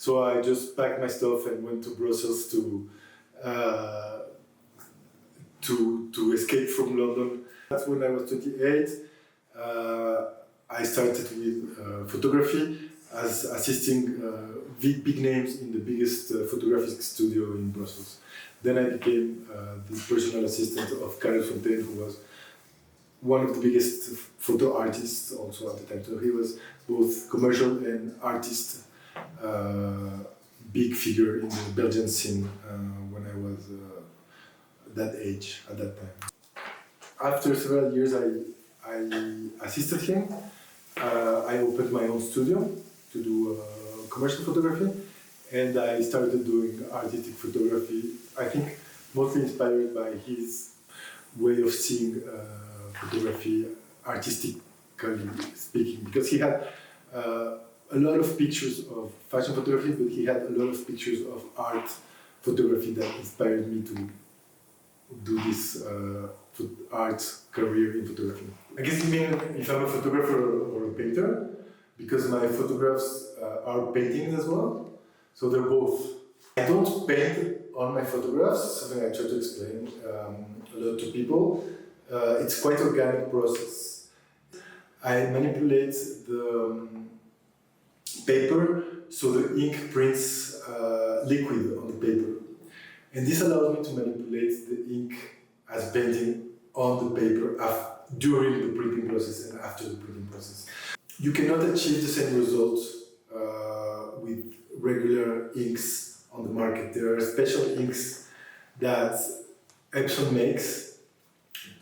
So I just packed my stuff and went to Brussels to escape from London. That's when I was 28. I started with photography as assisting big names in the biggest photographic studio in Brussels. Then I became the personal assistant of Karel Fonteyne, who was one of the biggest photo artists also at the time. So he was both commercial and artist, big figure in the Belgian scene when I was that age at that time. After several years, I assisted him. I opened my own studio to do commercial photography, and I started doing artistic photography. I think mostly inspired by his way of seeing photography, artistically speaking, because he had a lot of pictures of fashion photography, but he had a lot of pictures of art photography that inspired me to do this art career in photography. I guess you mean if I'm a photographer or a painter, because my photographs are paintings as well, so they're both. I don't paint on my photographs, something I try to explain a lot to people. It's quite an organic process. I manipulate the paper so the ink prints liquid on the paper. And this allows me to manipulate the ink as painting on the paper during the printing process and after the printing process. You cannot achieve the same result with regular inks on the market. There are special inks that Epson makes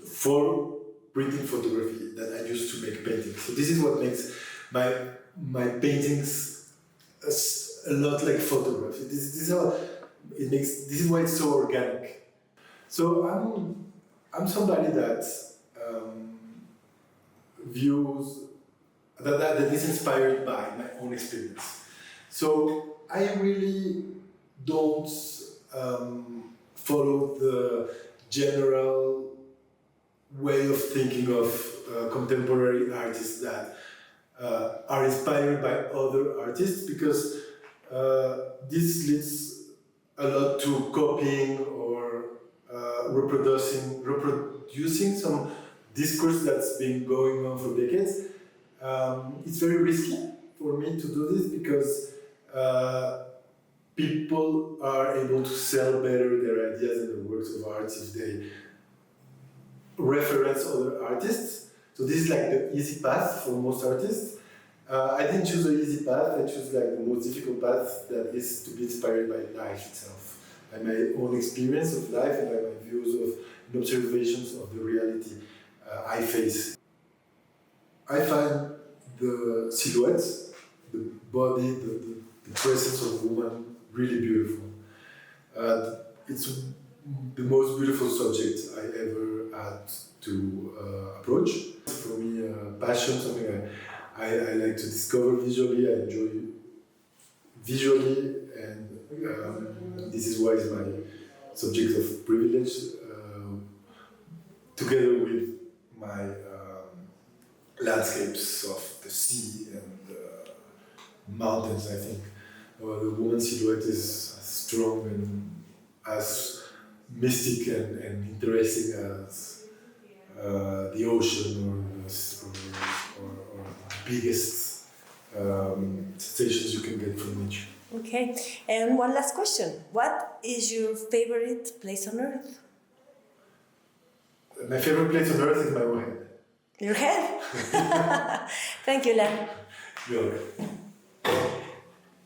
for printing photography that I use to make paintings. So this is what makes my paintings a lot like photography. This is why it's so organic. So I'm somebody that views that is inspired by my own experience. So I really don't follow the general way of thinking of contemporary artists that are inspired by other artists, because this leads a lot to copying or reproducing some discourse that's been going on for decades. It's very risky for me to do this because people are able to sell better their ideas and their works of art if they reference other artists. So this is like the easy path for most artists. I didn't choose the easy path, I chose like the most difficult path, that is to be inspired by life itself, by my own experience of life and by my views of and observations of the reality I face. I find the silhouettes, the body, the presence of woman really beautiful. It's the most beautiful subject I ever had to approach. For me, passion, something I like to discover visually, I enjoy visually, and this is why it's my subject of privilege, together with my landscapes of the sea and the mountains. I think the woman's silhouette is as strong and as mystic and interesting as the ocean or the biggest sensations you can get from nature. Okay, and one last question. What is your favorite place on earth? My favorite place on earth is my own head. Your head? Thank you, Ilan. You're welcome.